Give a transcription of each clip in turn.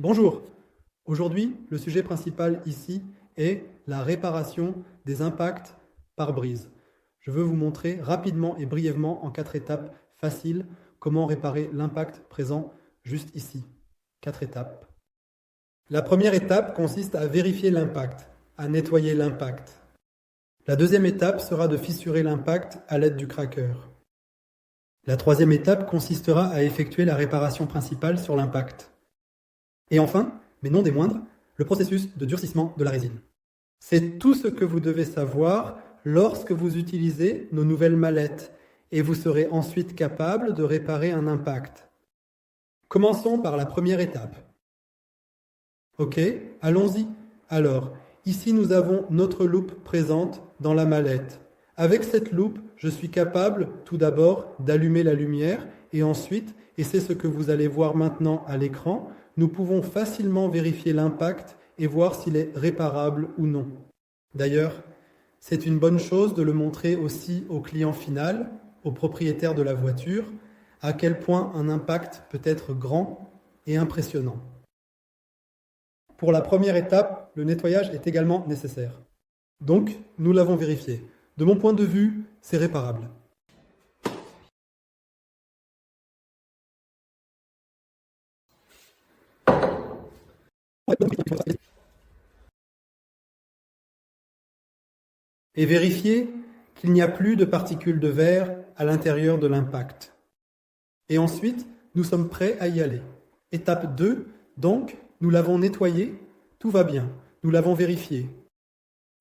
Bonjour. Aujourd'hui, le sujet principal ici est la réparation des impacts pare-brise. Je veux vous montrer rapidement et brièvement en 4 étapes faciles comment réparer l'impact présent juste ici. 4 étapes. La première étape consiste à vérifier l'impact, à nettoyer l'impact. La deuxième étape sera de fissurer l'impact à l'aide du craqueur. La troisième étape consistera à effectuer la réparation principale sur l'impact. Et enfin, mais non des moindres, le processus de durcissement de la résine. C'est tout ce que vous devez savoir lorsque vous utilisez nos nouvelles mallettes et vous serez ensuite capable de réparer un impact. Commençons par la première étape. Ok, allons-y. Alors, ici nous avons notre loupe présente dans la mallette. Avec cette loupe, je suis capable tout d'abord d'allumer la lumière et ensuite, et c'est ce que vous allez voir maintenant à l'écran, nous pouvons facilement vérifier l'impact et voir s'il est réparable ou non. D'ailleurs, c'est une bonne chose de le montrer aussi au client final, au propriétaire de la voiture, à quel point un impact peut être grand et impressionnant. Pour la première étape, le nettoyage est également nécessaire. Donc, nous l'avons vérifié. De mon point de vue, c'est réparable. Et vérifier qu'il n'y a plus de particules de verre à l'intérieur de l'impact. Et ensuite, nous sommes prêts à y aller. Étape 2, donc, nous l'avons nettoyé, tout va bien, nous l'avons vérifié.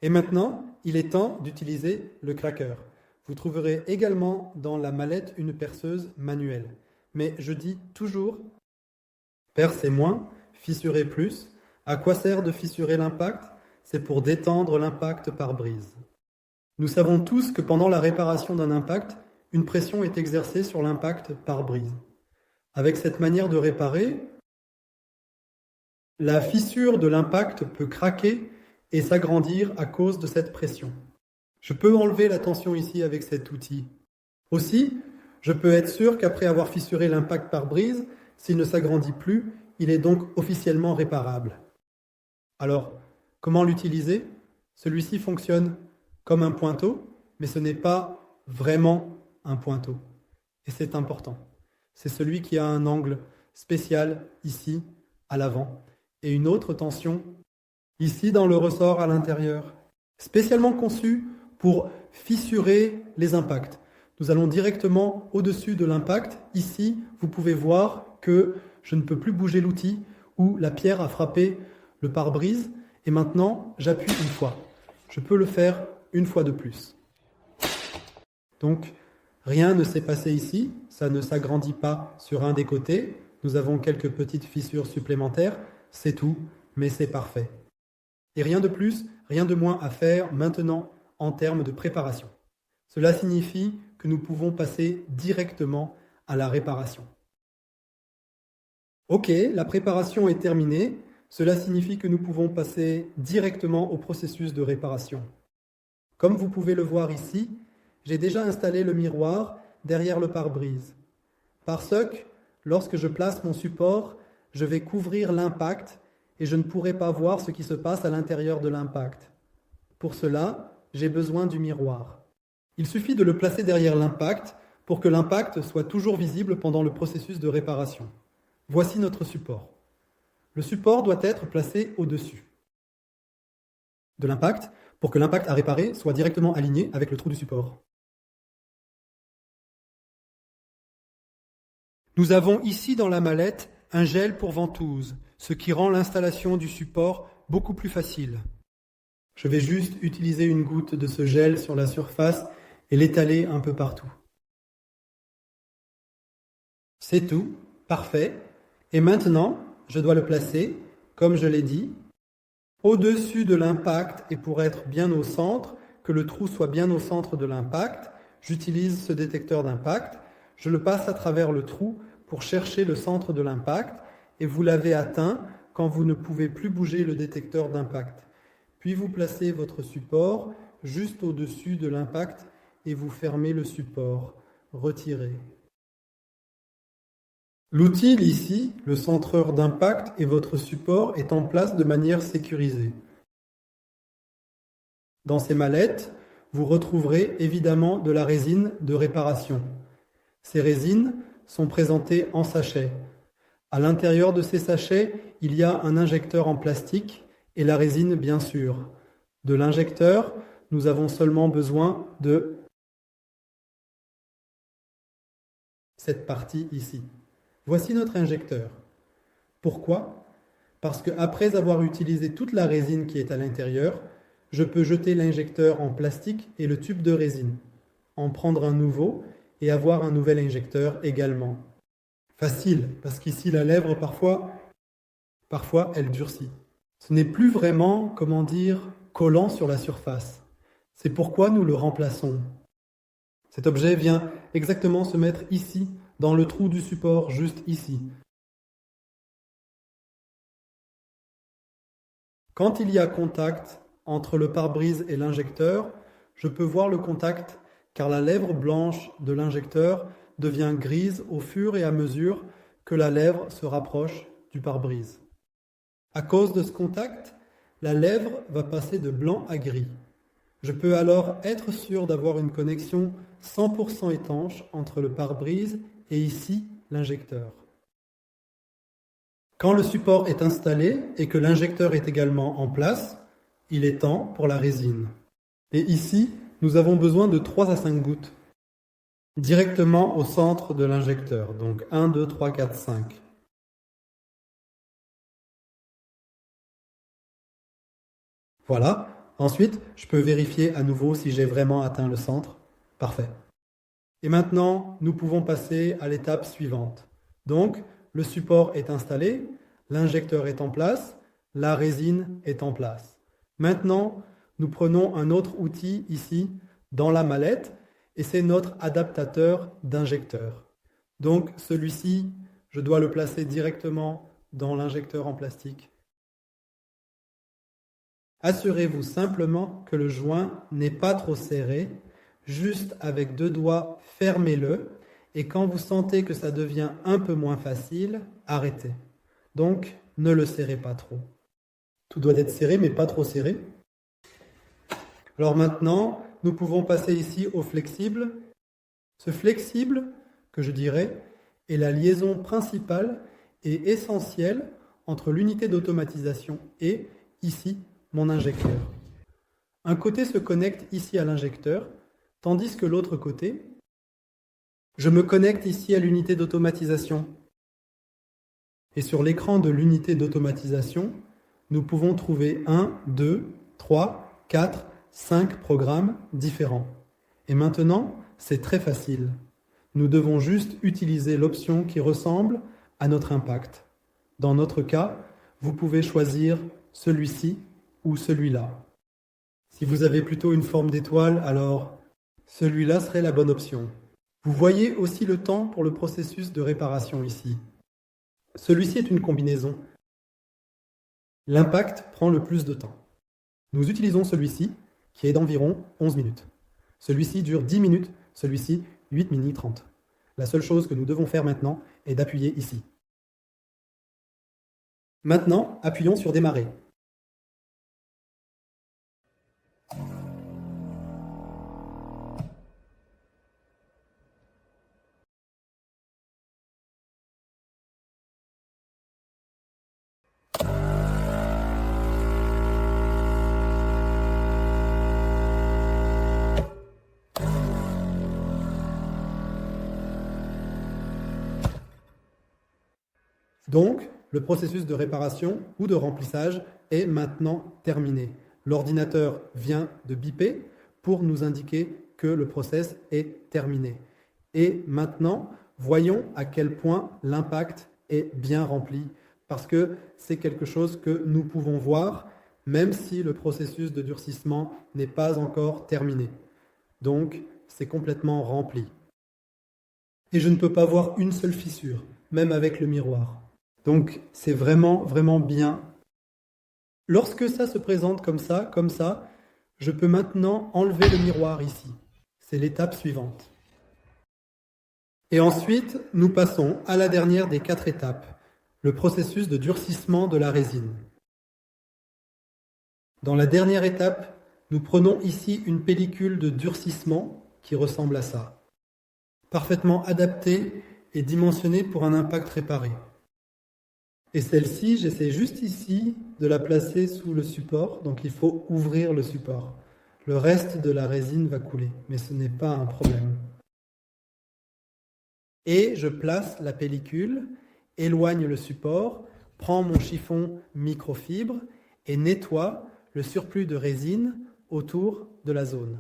Et maintenant, il est temps d'utiliser le craqueur. Vous trouverez également dans la mallette une perceuse manuelle. Mais je dis toujours, percer moins, fissurer plus. À quoi sert de fissurer l'impact? C'est pour détendre l'impact pare-brise. Nous savons tous que pendant la réparation d'un impact, une pression est exercée sur l'impact pare-brise. Avec cette manière de réparer, la fissure de l'impact peut craquer et s'agrandir à cause de cette pression. Je peux enlever la tension ici avec cet outil. Aussi, je peux être sûr qu'après avoir fissuré l'impact pare-brise, s'il ne s'agrandit plus, il est donc officiellement réparable. Alors, comment l'utiliser? Celui-ci fonctionne comme un pointeau, mais ce n'est pas vraiment un pointeau. Et c'est important. C'est celui qui a un angle spécial ici, à l'avant, et une autre tension ici dans le ressort à l'intérieur, spécialement conçu pour fissurer les impacts. Nous allons directement au-dessus de l'impact. Ici, vous pouvez voir que je ne peux plus bouger l'outil où la pierre a frappé le pare-brise. Et maintenant, j'appuie une fois. Je peux le faire une fois de plus. Donc, rien ne s'est passé ici. Ça ne s'agrandit pas sur un des côtés. Nous avons quelques petites fissures supplémentaires. C'est tout, mais c'est parfait. Et rien de plus, rien de moins à faire maintenant en termes de préparation. Cela signifie que nous pouvons passer directement à la réparation. Ok, la préparation est terminée. Cela signifie que nous pouvons passer directement au processus de réparation. Comme vous pouvez le voir ici, j'ai déjà installé le miroir derrière le pare-brise. Par ce que, lorsque je place mon support, je vais couvrir l'impact et je ne pourrai pas voir ce qui se passe à l'intérieur de l'impact. Pour cela, j'ai besoin du miroir. Il suffit de le placer derrière l'impact pour que l'impact soit toujours visible pendant le processus de réparation. Voici notre support. Le support doit être placé au-dessus de l'impact pour que l'impact à réparer soit directement aligné avec le trou du support. Nous avons ici dans la mallette un gel pour ventouse, ce qui rend l'installation du support beaucoup plus facile. Je vais juste utiliser une goutte de ce gel sur la surface et l'étaler un peu partout. C'est tout, parfait. Et maintenant, je dois le placer, comme je l'ai dit, au-dessus de l'impact et pour être bien au centre, que le trou soit bien au centre de l'impact, j'utilise ce détecteur d'impact. Je le passe à travers le trou pour chercher le centre de l'impact et vous l'avez atteint quand vous ne pouvez plus bouger le détecteur d'impact. Puis vous placez votre support juste au-dessus de l'impact et vous fermez le support. Retirez. L'outil ici, le centreur d'impact et votre support est en place de manière sécurisée. Dans ces mallettes, vous retrouverez évidemment de la résine de réparation. Ces résines sont présentées en sachets. À l'intérieur de ces sachets, il y a un injecteur en plastique et la résine bien sûr. De l'injecteur, nous avons seulement besoin de cette partie ici. Voici notre injecteur. Pourquoi? Parce qu'après avoir utilisé toute la résine qui est à l'intérieur, je peux jeter l'injecteur en plastique et le tube de résine, en prendre un nouveau et avoir un nouvel injecteur également. Facile, parce qu'ici la lèvre parfois elle durcit. Ce n'est plus vraiment, comment dire, collant sur la surface. C'est pourquoi nous le remplaçons. Cet objet vient exactement se mettre ici, dans le trou du support, juste ici. Quand il y a contact entre le pare-brise et l'injecteur, je peux voir le contact car la lèvre blanche de l'injecteur devient grise au fur et à mesure que la lèvre se rapproche du pare-brise. À cause de ce contact, la lèvre va passer de blanc à gris. Je peux alors être sûr d'avoir une connexion 100% étanche entre le pare-brise et ici l'injecteur. Quand le support est installé et que l'injecteur est également en place, il est temps pour la résine. Et ici, nous avons besoin de 3 à 5 gouttes directement au centre de l'injecteur. Donc 1, 2, 3, 4, 5. Voilà. Ensuite, je peux vérifier à nouveau si j'ai vraiment atteint le centre. Parfait. Et maintenant, nous pouvons passer à l'étape suivante. Donc, le support est installé, l'injecteur est en place, la résine est en place. Maintenant, nous prenons un autre outil ici dans la mallette et c'est notre adaptateur d'injecteur. Donc, celui-ci, je dois le placer directement dans l'injecteur en plastique. Assurez-vous simplement que le joint n'est pas trop serré, juste avec 2 doigts, fermez-le, et quand vous sentez que ça devient un peu moins facile, arrêtez. Donc, ne le serrez pas trop. Tout doit être serré, mais pas trop serré. Alors maintenant, nous pouvons passer ici au flexible. Ce flexible, que je dirais, est la liaison principale et essentielle entre l'unité d'automatisation et, ici, mon injecteur. Un côté se connecte ici à l'injecteur, tandis que l'autre côté, je me connecte ici à l'unité d'automatisation. Et sur l'écran de l'unité d'automatisation, nous pouvons trouver 1, 2, 3, 4, 5 programmes différents. Et maintenant, c'est très facile. Nous devons juste utiliser l'option qui ressemble à notre impact. Dans notre cas, vous pouvez choisir celui-ci ou celui-là. Si vous avez plutôt une forme d'étoile, alors celui-là serait la bonne option. Vous voyez aussi le temps pour le processus de réparation ici. Celui-ci est une combinaison. L'impact prend le plus de temps. Nous utilisons celui-ci, qui est d'environ 11 minutes. Celui-ci dure 10 minutes, celui-ci 8 minutes 30. La seule chose que nous devons faire maintenant est d'appuyer ici. Maintenant, appuyons sur démarrer. Donc, le processus de réparation ou de remplissage est maintenant terminé. L'ordinateur vient de biper pour nous indiquer que le process est terminé. Et maintenant, voyons à quel point l'impact est bien rempli, parce que c'est quelque chose que nous pouvons voir, même si le processus de durcissement n'est pas encore terminé. Donc, c'est complètement rempli. Et je ne peux pas voir une seule fissure, même avec le miroir. Donc, c'est vraiment, vraiment bien. Lorsque ça se présente comme ça, je peux maintenant enlever le miroir ici. C'est l'étape suivante. Et ensuite, nous passons à la dernière des 4 étapes, le processus de durcissement de la résine. Dans la dernière étape, nous prenons ici une pellicule de durcissement qui ressemble à ça, parfaitement adaptée et dimensionnée pour un impact réparé. Et celle-ci, j'essaie juste ici de la placer sous le support, donc il faut ouvrir le support. Le reste de la résine va couler, mais ce n'est pas un problème. Et je place la pellicule, éloigne le support, prends mon chiffon microfibre et nettoie le surplus de résine autour de la zone.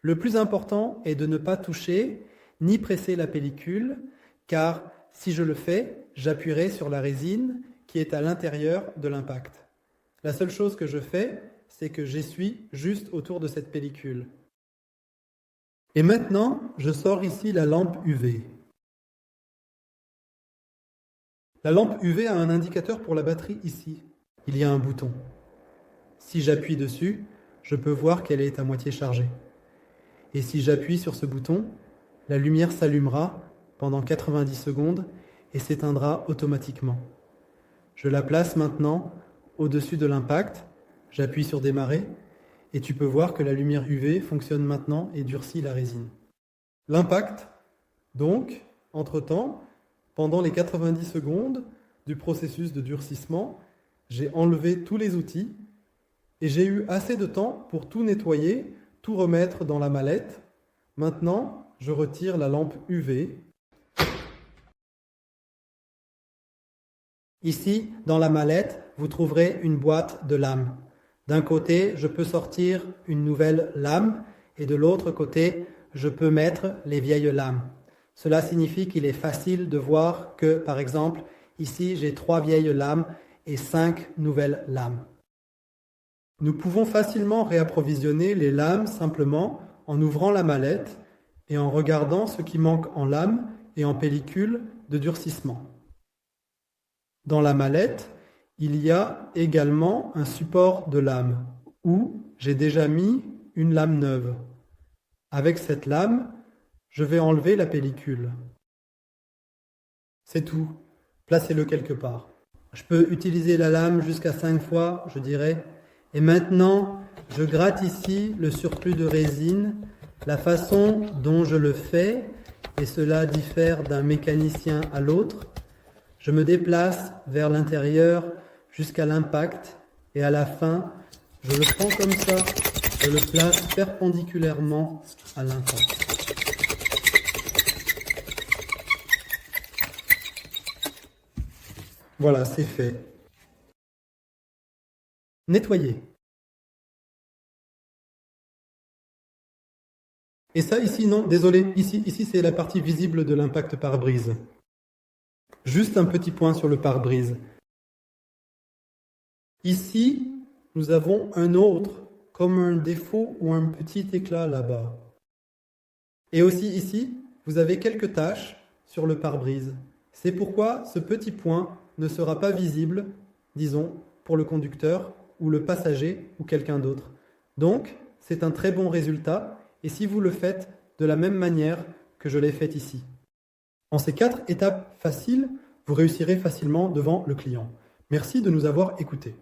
Le plus important est de ne pas toucher ni presser la pellicule, car si je le fais, j'appuierai sur la résine qui est à l'intérieur de l'impact. La seule chose que je fais, c'est que j'essuie juste autour de cette pellicule. Et maintenant, je sors ici la lampe UV. La lampe UV a un indicateur pour la batterie ici. Il y a un bouton. Si j'appuie dessus, je peux voir qu'elle est à moitié chargée. Et si j'appuie sur ce bouton, la lumière s'allumera pendant 90 secondes et s'éteindra automatiquement. Je la place maintenant au-dessus de l'impact, j'appuie sur démarrer et tu peux voir que la lumière UV fonctionne maintenant et durcit la résine. L'impact, donc, entre-temps, pendant les 90 secondes du processus de durcissement, j'ai enlevé tous les outils et j'ai eu assez de temps pour tout nettoyer, tout remettre dans la mallette. Maintenant, je retire la lampe UV. Ici, dans la mallette, vous trouverez une boîte de lames. D'un côté, je peux sortir une nouvelle lame et de l'autre côté, je peux mettre les vieilles lames. Cela signifie qu'il est facile de voir que, par exemple, ici, j'ai 3 vieilles lames et 5 nouvelles lames. Nous pouvons facilement réapprovisionner les lames simplement en ouvrant la mallette et en regardant ce qui manque en lames et en pellicule de durcissement. Dans la mallette, il y a également un support de lame où j'ai déjà mis une lame neuve. Avec cette lame, je vais enlever la pellicule. C'est tout. Placez-le quelque part. Je peux utiliser la lame jusqu'à 5 fois, je dirais. Et maintenant, je gratte ici le surplus de résine. La façon dont je le fais, et cela diffère d'un mécanicien à l'autre, je me déplace vers l'intérieur jusqu'à l'impact et à la fin, je le prends comme ça, je le place perpendiculairement à l'impact. Voilà, c'est fait. Nettoyer. Et ça ici, non, désolé, ici c'est la partie visible de l'impact pare-brise. Juste un petit point sur le pare-brise. Ici, nous avons un autre, comme un défaut ou un petit éclat là-bas. Et aussi ici, vous avez quelques taches sur le pare-brise. C'est pourquoi ce petit point ne sera pas visible, disons, pour le conducteur ou le passager ou quelqu'un d'autre. Donc, c'est un très bon résultat, et si vous le faites de la même manière que je l'ai fait ici. En ces 4 étapes faciles, vous réussirez facilement devant le client. Merci de nous avoir écoutés.